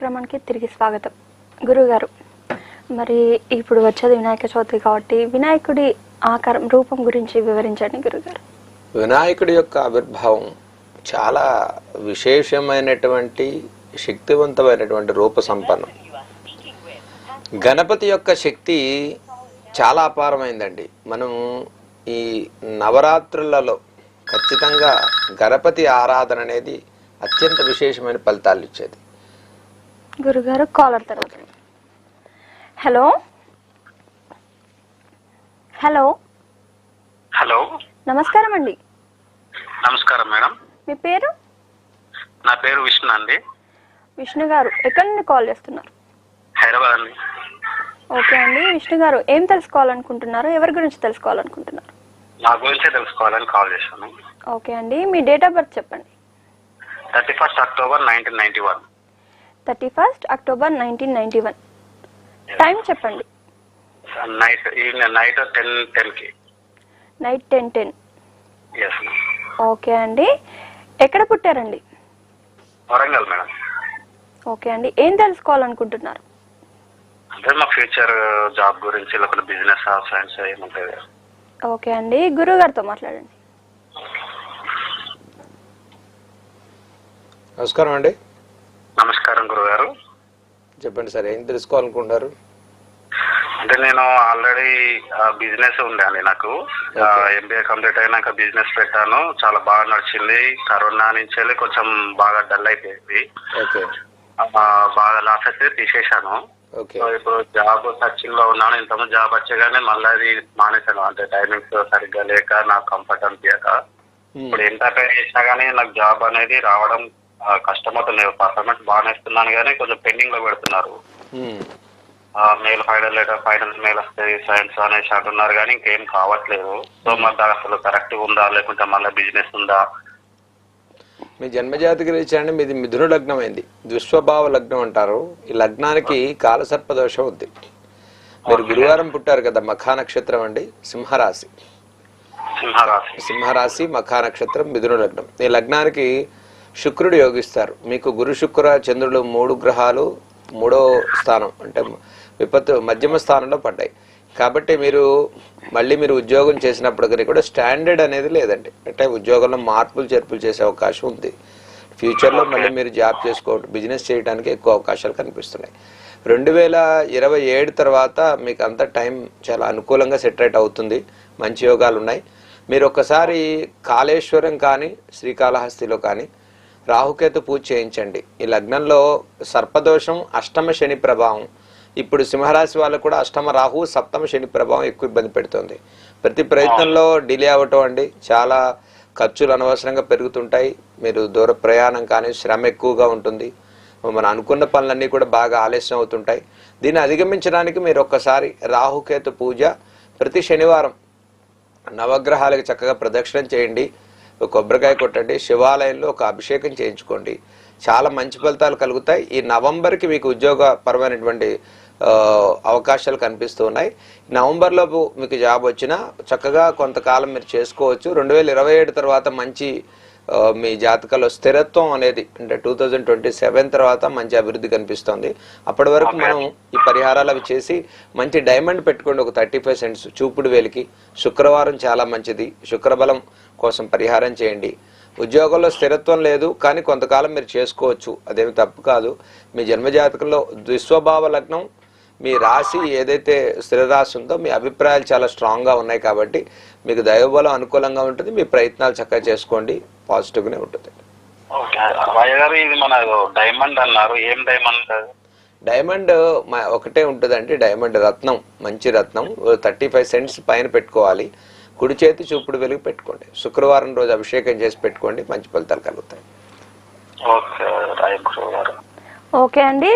కార్యక్రమానికి తిరిగి స్వాగతం. గురుగారు, మరి ఇప్పుడు వచ్చేది వినాయక చవితి కాబట్టి వినాయకుడి ఆకారం రూపం గురించి వివరించండి గురుగారు. వినాయకుడి యొక్క ఆవిర్భావం చాలా విశేషమైనటువంటి శక్తివంతమైనటువంటి రూప సంపన్నం. గణపతి యొక్క శక్తి చాలా అపారమైందండి. మనం ఈ నవరాత్రులలో ఖచ్చితంగా గణపతి ఆరాధన అనేది అత్యంత విశేషమైన ఫలితాలు ఇచ్చేది. గురుగారు కాలర్ తర్వాత. హలో హలో హలో, నమస్కారం అండి. నమస్కారం మేడం. మీ పేరు? నా పేరు విష్ణు అండి. విష్ణు గారు ఎక్కడి నుండి కాల్ చేస్తున్నారు? హైదరాబాద్ అండి. ఓకే అండి, విష్ణు గారు ఏం తెలుసుకోవాలనుకుంటున్నారు? ఎవరి గురించి తెలుసుకోవాలనుకుంటున్నారు? నా గురించే తెలుసుకోవాలని కాల్ చేశాను. ఓకే అండి, మీ డేట్ ఆఫ్ బర్త్ చెప్పండి. 31st October 1991. 31st October 1991. Time చెప్పండి. నైట్ 10:10కి. నైట్ 10:10. Yes madam. ఓకే అండి, ఎక్కడ పుట్టారండి? వరంగల్ మేడం. ఓకే అండి, ఏం తెలుసుకోవాలనుకుంటున్నారు? అంటే మా ఫ్యూచర్ జాబ్ గురించి లేకపోతే బిజినెస్ సైన్స్ ఏముంటుంది. ఓకే అండి, గురువు గారితో మాట్లాడండి. నమస్కారం అండి. నమస్కారం గురుగారు. చెప్పండి సార్, ఏం తెలుసుకోవాలనుకుంటారు? అంటే నేను ఆల్రెడీ బిజినెస్ ఉండే అండి. నాకు MBA కంప్లీట్ అయినాక బిజినెస్ పెట్టాను. చాలా బాగా నడిచింది. కరోనా నుంచి వెళ్ళి కొంచెం బాగా డల్ అయిపోయింది. ఓకే, బాగా లాస్ అయితే తీసేశాను. ఇప్పుడు జాబ్ సర్చింగ్ లో ఉన్నాను. ఇంతకుముందు జాబ్ వచ్చేగానే మళ్ళీ అది మానేశాను. అంటే టైమింగ్స్ సరిగ్గా లేక నాకు కంఫర్ట్ అనిపించక ఇప్పుడు ఎంత ట్రై చేసినా గానీ నాకు జాబ్ అనేది రావడం కష్టమవుతుంది. పర్ఫార్మెన్స్ బాగానే ఇస్తున్నాను కానీ కొంచెం పెండింగ్ లో పెడుతున్నారు. మెయిల్ ఫైనల్ మెయిల్ వస్తాయి సైన్స్ అనేసి అంటున్నారు కానీ ఇంకేం కావట్లేదు. సో మరి అసలు కరెక్ట్ ఉందా లేకుంటే మళ్ళీ బిజినెస్ ఉందా? మీ జన్మజాతక రీత్యా అండి, మీది మిథున లగ్నం అయింది. దుష్స్వభావ లగ్నం అంటారు. ఈ లగ్నానికి కాలసర్ప దోషం ఉంది. మీరు గురువారం పుట్టారు కదా, మఖా నక్షత్రం అండి, సింహరాశి. సింహరాశి మఖా నక్షత్రం, మిథున లగ్నం. ఈ లగ్నానికి శుక్రుడు యోగిస్తారు. మీకు గురు శుక్ర చంద్రులు 3 గ్రహాలు 3వ స్థానం అంటే విపత్తు మధ్యమ స్థానంలో పడ్డాయి. కాబట్టి మీరు ఉద్యోగం చేసినప్పటికీ కూడా స్టాండర్డ్ అనేది లేదండి. అంటే ఉద్యోగంలో మార్పులు చేర్పులు చేసే అవకాశం ఉంది. ఫ్యూచర్లో మళ్ళీ మీరు జాబ్ చేసుకోవడం బిజినెస్ చేయడానికి ఎక్కువ అవకాశాలు కనిపిస్తున్నాయి. 2027 తర్వాత మీకు అంత టైం చాలా అనుకూలంగా సెటరేట్ అవుతుంది. మంచి యోగాలు ఉన్నాయి. మీరు ఒక్కసారి కాళేశ్వరం కానీ శ్రీకాళహస్తిలో కానీ రాహుకేతు పూజ చేయించండి. ఈ లగ్నంలో సర్పదోషం, అష్టమ శని ప్రభావం. ఇప్పుడు సింహరాశి వాళ్ళకు కూడా అష్టమ రాహు, సప్తమ శని ప్రభావం ఎక్కువ ఇబ్బంది పెడుతుంది. ప్రతి ప్రయత్నంలో డిలే అవ్వటం అండి. చాలా ఖర్చులు అనవసరంగా పెరుగుతుంటాయి. మీరు దూర ప్రయాణం కానీ శ్రమ ఎక్కువగా ఉంటుంది. మనం అనుకున్న పనులన్నీ కూడా బాగా ఆలస్యం అవుతుంటాయి. దీన్ని అధిగమించడానికి మీరు ఒక్కసారి రాహుకేతు పూజ ప్రతి శనివారం నవగ్రహాలకు చక్కగా ప్రదక్షిణం చేయండి. కొబ్బరికాయ కొట్టండి. శివాలయంలో ఒక అభిషేకం చేయించుకోండి. చాలా మంచి ఫలితాలు కలుగుతాయి. ఈ నవంబర్కి మీకు ఉద్యోగపరమైనటువంటి అవకాశాలు కనిపిస్తూ ఉన్నాయి. నవంబర్లోపు మీకు జాబ్ వచ్చినా చక్కగా కొంతకాలం మీరు చేసుకోవచ్చు. 2027 తర్వాత మంచి మీ జాతకాల్లో స్థిరత్వం అనేది అంటే 2027 తర్వాత మంచి అభివృద్ధి కనిపిస్తుంది. అప్పటి వరకు మనం ఈ పరిహారాలు అవి చేసి మంచి డైమండ్ పెట్టుకోండి. ఒక 35 సెంట్స్ చూపుడు వేలికి. శుక్రవారం చాలా మంచిది. శుక్రబలం కోసం పరిహారం చేయండి. ఉద్యోగంలో స్థిరత్వం లేదు కానీ కొంతకాలం మీరు చేసుకోవచ్చు, అదేమి తప్పు కాదు. మీ జన్మజాతకంలో దుస్వభావ లగ్నం, మీ రాశి ఏదైతే స్థిర రాశి ఉందో మీ అభిప్రాయాలు చాలా స్ట్రాంగ్గా ఉన్నాయి కాబట్టి మీకు దైవబలం అనుకూలంగా ఉంటుంది. మీ ప్రయత్నాలు చక్కగా చేసుకోండి, పాజిటివ్గానే ఉంటుంది. ఇది మన డైమండ్ అన్నారు. ఏం డైమండ్? డైమండ్ ఒకటే ఉంటుందండి. డైమండ్ రత్నం, మంచి రత్నం. 35 సెంట్స్ పైన పెట్టుకోవాలి. కుడి చేతి చూపుడు వెలుగు పెట్టుకోండి. శుక్రవారం రోజు అభిషేకం చేసి పెట్టుకోండి, మంచి ఫలితాలు కలుగుతాయి. ఓకే అండి.